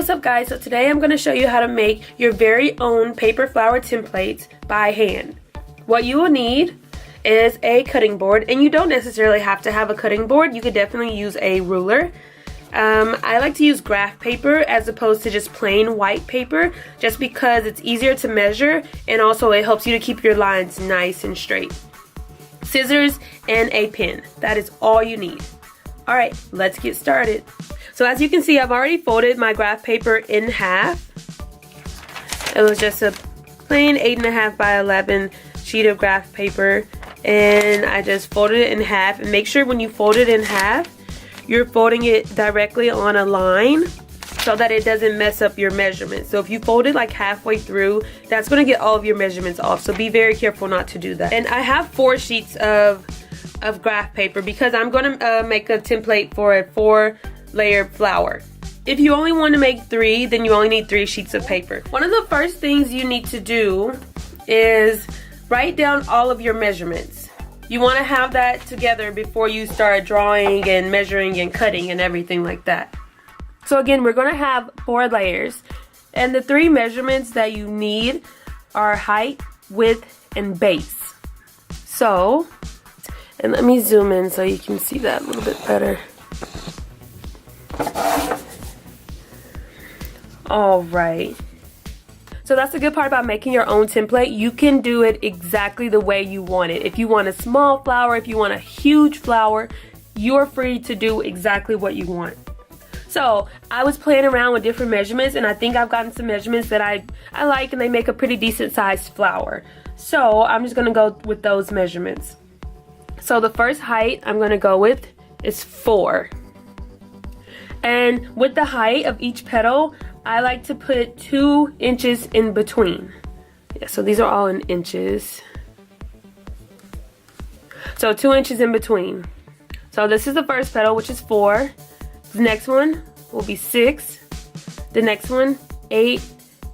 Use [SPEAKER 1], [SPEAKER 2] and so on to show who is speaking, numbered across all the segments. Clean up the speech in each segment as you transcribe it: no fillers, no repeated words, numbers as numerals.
[SPEAKER 1] What's up guys? So today I'm going to show you how to make your very own paper flower templates by hand. What you will need is a cutting board, and you don't necessarily have to have a cutting board. You could definitely use a ruler. I like to use graph paper as opposed to just plain white paper, just because it's easier to measure and also it helps you to keep your lines nice and straight. Scissors and a pen. That is all you need. Alright, let's get started. So as you can see, I've already folded my graph paper in half. It was just a plain 8.5 by 11 sheet of graph paper, and I just folded it in half. And make sure when you fold it in half, you're folding it directly on a line so that it doesn't mess up your measurements. So if you fold it like halfway through, that's going to get all of your measurements off. So be very careful not to do that. And I have 4 sheets of graph paper because I'm going to make a template for a 4-layer flower. If you only want to make 3, then you only need 3 sheets of paper. One of the first things you need to do is write down all of your measurements. You want to have that together before you start drawing and measuring and cutting and everything like that. So again, we're going to have 4 layers, and the 3 measurements that you need are height, width, and base. So, and let me zoom in so you can see that a little bit better. Alright. So that's the good part about making your own template. You can do it exactly the way you want it. If you want a small flower, if you want a huge flower, you're free to do exactly what you want. So I was playing around with different measurements, and I think I've gotten some measurements that I like, and they make a pretty decent sized flower. So I'm just going to go with those measurements. So the first height I'm going to go with is 4. And with the height of each petal, I like to put 2 inches in between. Yeah, so these are all in inches. So 2 inches in between. So this is the first petal, which is 4. The next one will be 6. The next one, 8.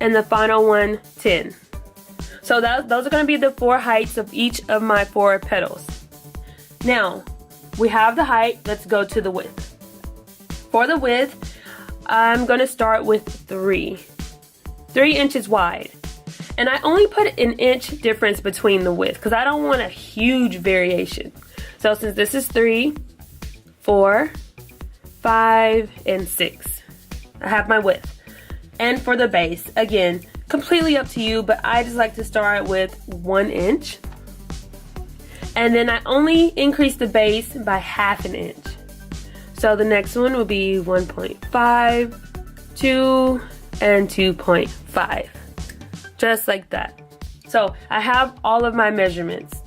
[SPEAKER 1] And the final one, 10. So those are going to be the 4 heights of each of my 4 petals. Now, we have the height. Let's go to the width. For the width, I'm going to start with 3 inches wide. And I only put an inch difference between the width because I don't want a huge variation. So since this is 3, 4, 5, and 6, I have my width. And for the base, again, completely up to you, but I just like to start with 1 inch. And then I only increase the base by ½ an inch. So the next one will be 1.5, 2, and 2.5. Just like that. So I have all of my measurements.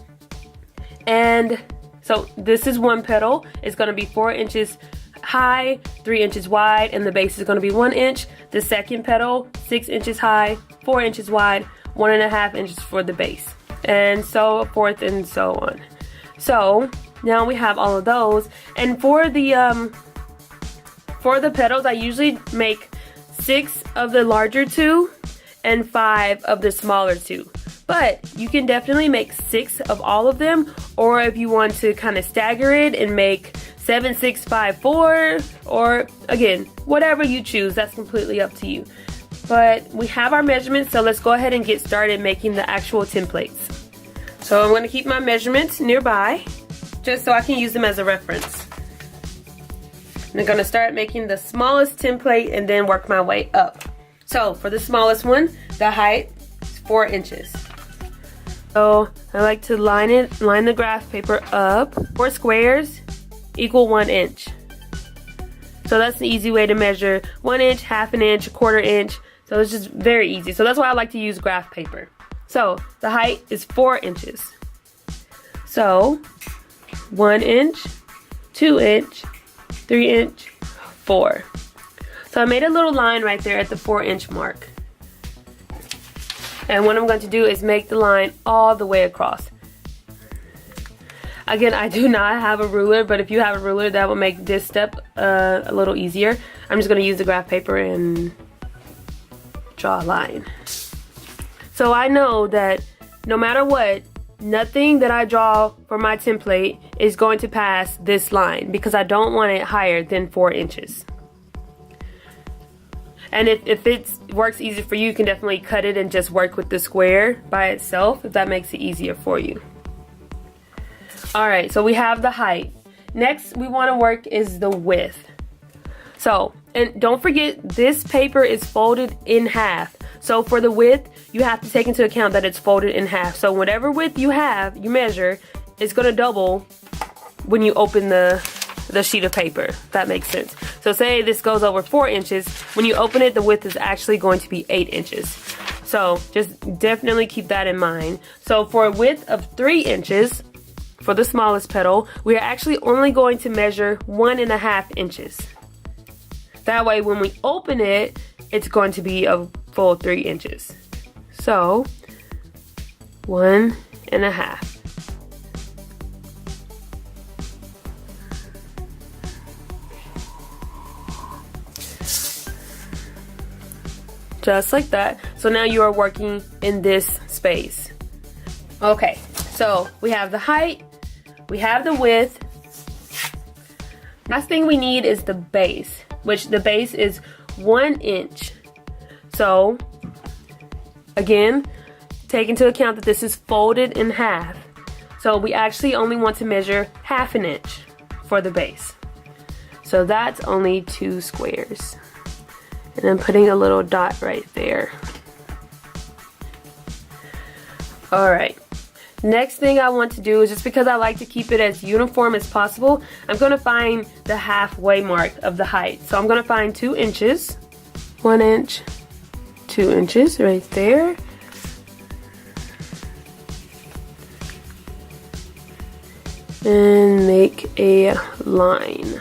[SPEAKER 1] And so this is one petal. It's going to be 4 inches high, 3 inches wide, and the base is going to be 1 inch. The second petal, 6 inches high, 4 inches wide, 1.5 inches for the base. And so forth and so on. So now we have all of those, and for the petals, I usually make 6 of the larger 2 and 5 of the smaller 2. But you can definitely make 6 of all of them, or if you want to kind of stagger it and make 7, 6, 5, 4, or again, whatever you choose, that's completely up to you. But we have our measurements, so let's go ahead and get started making the actual templates. So I'm going to keep my measurements nearby, just so I can use them as a reference. I'm going to start making the smallest template and then work my way up. So for the smallest one, the height is 4 inches. So I like to line the graph paper up. 4 squares equal 1 inch. So that's an easy way to measure 1 inch, ½ an inch, 1/4 inch. So it's just very easy. So that's why I like to use graph paper. So the height is 4 inches. So 1 inch, 2 inch, 3 inch, 4. So I made a little line right there at the 4 inch mark. And what I'm going to do is make the line all the way across. Again, I do not have a ruler, but if you have a ruler, that will make this step a little easier. I'm just going to use the graph paper and draw a line. So I know that no matter what, nothing that I draw for my template is going to pass this line because I don't want it higher than 4 inches. And if it works easy for you, you can definitely cut it and just work with the square by itself, if that makes it easier for you. Alright, so we have the height. Next we want to work is the width. So, and don't forget, this paper is folded in half. So for the width, you have to take into account that it's folded in half. So whatever width you have, you measure, it's going to double when you open the sheet of paper. If that makes sense. So say this goes over 4 inches. When you open it, the width is actually going to be 8 inches. So just definitely keep that in mind. So for a width of 3 inches, for the smallest petal, we are actually only going to measure 1.5 inches. That way when we open it, it's going to be a full 3 inches. So 1.5. Just like that. So now you are working in this space. Okay, so we have the height, we have the width. Last thing we need is the base, which the base is 1 inch. So again, take into account that this is folded in half. So we actually only want to measure 1/2 inch for the base. So that's only 2 squares. And I'm putting a little dot right there. Alright. Next thing I want to do is, just because I like to keep it as uniform as possible, I'm going to find the halfway mark of the height. So I'm going to find 2 inches. 1 inch, 2 inches right there. And make a line.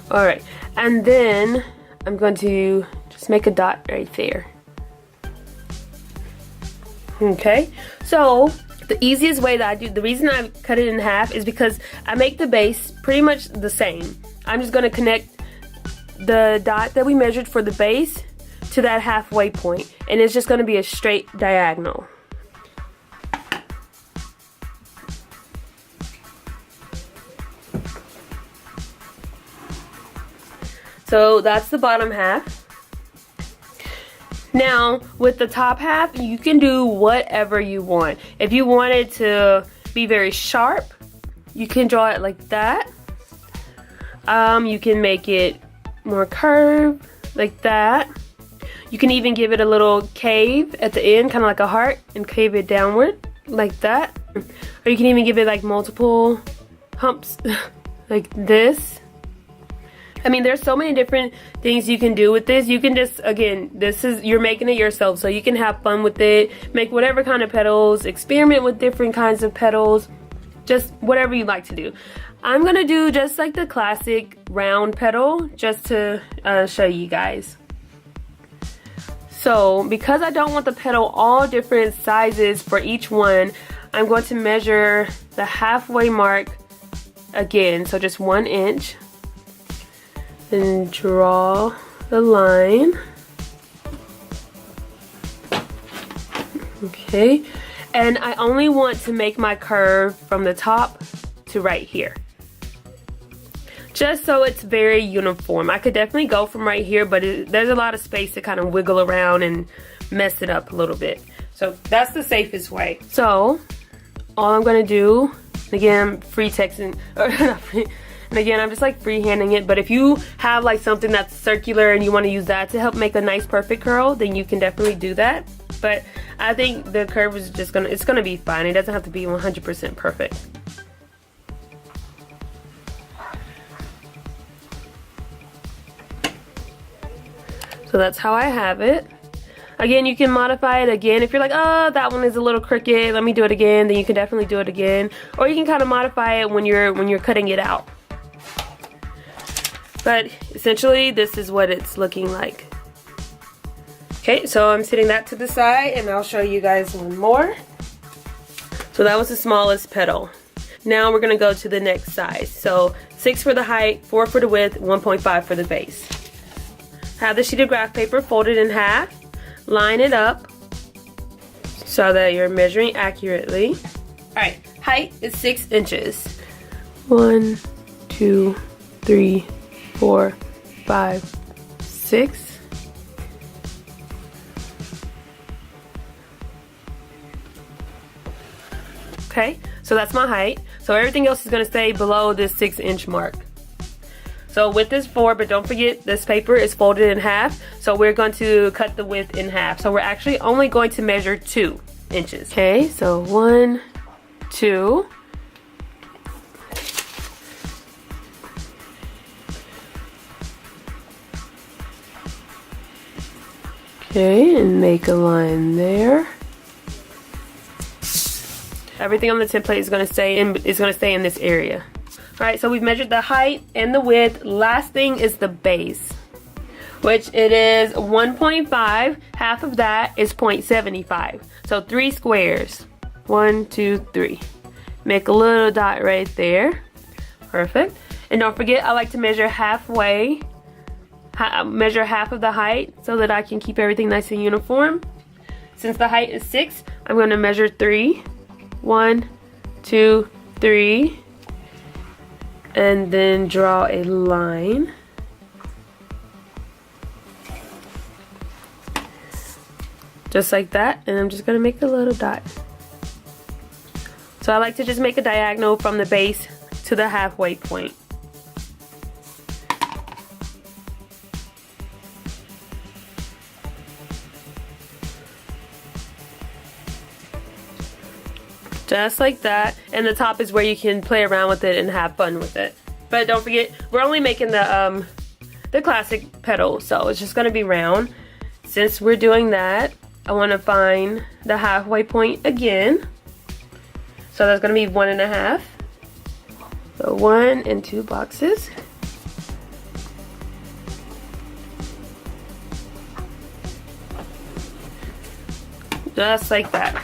[SPEAKER 1] Alright, and then I'm going to just make a dot right there. Okay, so the easiest way that I do, the reason I cut it in half is because I make the base pretty much the same. I'm just going to connect the dot that we measured for the base to that halfway point, and it's just going to be a straight diagonal. So that's the bottom half. Now with the top half, you can do whatever you want. If you want it to be very sharp, you can draw it like that. You can make it more curved like that. You can even give it a little cave at the end, kind of like a heart, and cave it downward like that. Or you can even give it like multiple humps like this. I mean, there's so many different things you can do with this. You can just, again, you're making it yourself, so you can have fun with it. Make whatever kind of petals, experiment with different kinds of petals, just whatever you like to do. I'm gonna do just like the classic round petal, just to show you guys. So because I don't want the petal all different sizes for each one, I'm going to measure the halfway mark again, so just 1 inch. And draw the line. Okay, and I only want to make my curve from the top to right here, just so it's very uniform. I could definitely go from right here, but there's a lot of space to kind of wiggle around and mess it up a little bit. So that's the safest way. So all I'm gonna do, again, I'm free texting, or not free. And again, I'm just like freehanding it, but if you have like something that's circular and you want to use that to help make a nice perfect curl, then you can definitely do that. But I think the curve is just it's gonna be fine. It doesn't have to be 100% perfect. So that's how I have it. Again, you can modify it again. If you're like, oh, that one is a little crooked, let me do it again, then you can definitely do it again. Or you can kind of modify it when you're cutting it out. But essentially, this is what it's looking like. Okay, so I'm setting that to the side, and I'll show you guys one more. So that was the smallest petal. Now we're gonna go to the next size. So 6 for the height, 4 for the width, 1.5 for the base. Have the sheet of graph paper folded in half. Line it up so that you're measuring accurately. Alright, height is 6 inches. 1, 2, 3, 4, 5, 6. Okay, so that's my height. So everything else is going to stay below this 6-inch mark. So width is 4, but don't forget this paper is folded in half. So we're going to cut the width in half. So we're actually only going to measure 2 inches. Okay, so 1, 2. Okay, and make a line there. Everything on the template is going to stay in this area. All right, so we've measured the height and the width. Last thing is the base, which it is 1.5. Half of that is 0.75. So 3 squares. 1, 2, 3. Make a little dot right there. Perfect. And don't forget, I like to measure halfway. Measure half of the height so that I can keep everything nice and uniform. Since the height is 6, I'm going to measure 3. 1, 2, 3. And then draw a line. Just like that. And I'm just going to make a little dot. So I like to just make a diagonal from the base to the halfway point. Just like that, and the top is where you can play around with it and have fun with it. But don't forget, we're only making the classic petal, so it's just gonna be round. Since we're doing that, I want to find the halfway point again. So that's gonna be 1.5. So 1 and 2 boxes. Just like that.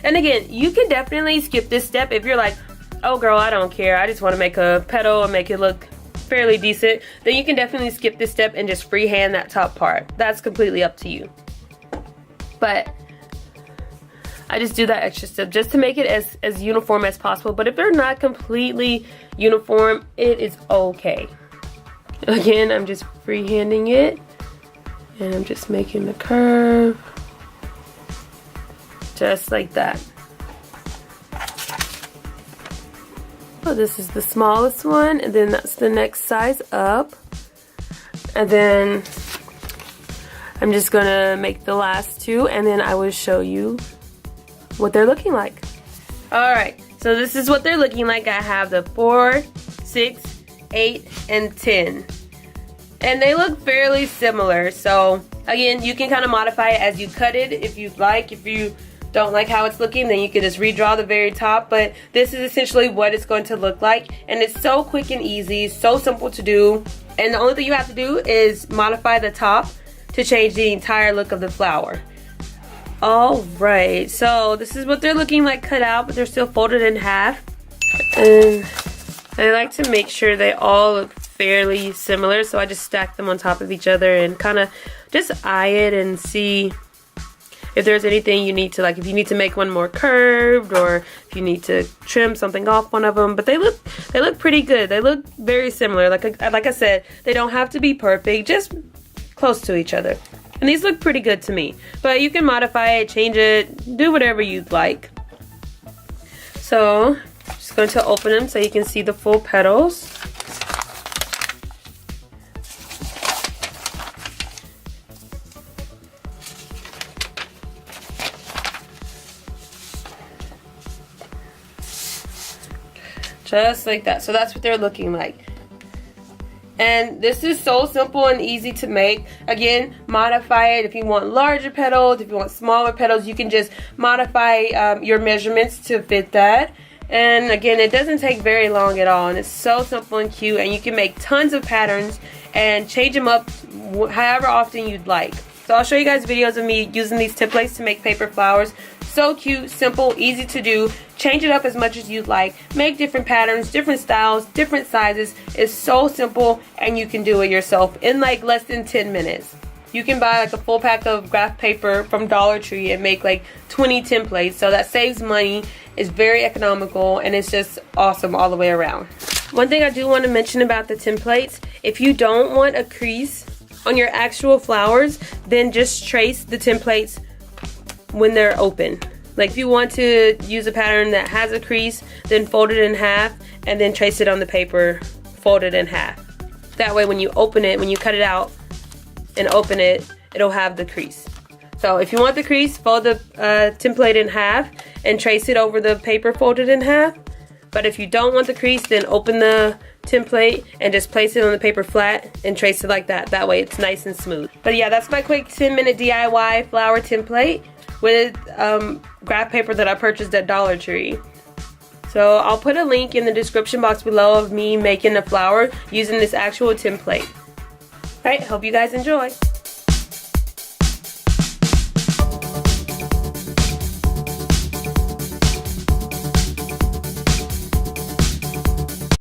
[SPEAKER 1] And again, you can definitely skip this step if you're like, oh girl, I don't care, I just want to make a petal and make it look fairly decent. Then you can definitely skip this step and just freehand that top part. That's completely up to you. But I just do that extra step just to make it as uniform as possible. But if they're not completely uniform, it is okay. Again, I'm just freehanding it, and I'm just making the curve. Just like that. So this is the smallest one, and then that's the next size up. And then I'm just gonna make the last 2, and then I will show you what they're looking like. Alright, so this is what they're looking like. I have the 4, 6, 8, and 10. And they look fairly similar. So again, you can kind of modify it as you cut it if you'd like. If you don't like how it's looking, then you can just redraw the very top. But this is essentially what it's going to look like, and it's so quick and easy, so simple to do. And the only thing you have to do is modify the top to change the entire look of the flower. Alright, so this is what they're looking like cut out, but they're still folded in half. And I like to make sure they all look fairly similar, so I just stack them on top of each other and kind of just eye it and see if there's anything you need to, like if you need to make one more curved, or if you need to trim something off one of them. But they look pretty good. They look very similar. Like I said, they don't have to be perfect, just close to each other. And these look pretty good to me. But you can modify it, change it, do whatever you'd like. So I'm just going to open them so you can see the full petals. Just like that. So that's what they're looking like. And this is so simple and easy to make. Again, modify it if you want larger petals, if you want smaller petals, you can just modify your measurements to fit that. And again, it doesn't take very long at all, and it's so simple and cute, and you can make tons of patterns and change them up however often you'd like. So I'll show you guys videos of me using these templates to make paper flowers. So cute, simple, easy to do. Change it up as much as you'd like. Make different patterns, different styles, different sizes. It's so simple, and you can do it yourself in like less than 10 minutes. You can buy like a full pack of graph paper from Dollar Tree and make like 20 templates. So that saves money, it's very economical, and it's just awesome all the way around. One thing I do want to mention about the templates If you don't want a crease on your actual flowers, then just trace the templates when they're open. Like if you want to use a pattern that has a crease, then fold it in half and then trace it on the paper, fold it in half. That way when you open it, when you cut it out and open it, it'll have the crease. So if you want the crease, fold the template in half and trace it over the paper folded in half. But if you don't want the crease, then open the template and just place it on the paper flat and trace it like that. That way it's nice and smooth. But yeah, that's my quick 10-minute DIY flower template with graph paper that I purchased at Dollar Tree. So I'll put a link in the description box below of me making a flower using this actual template. Alright, hope you guys enjoy.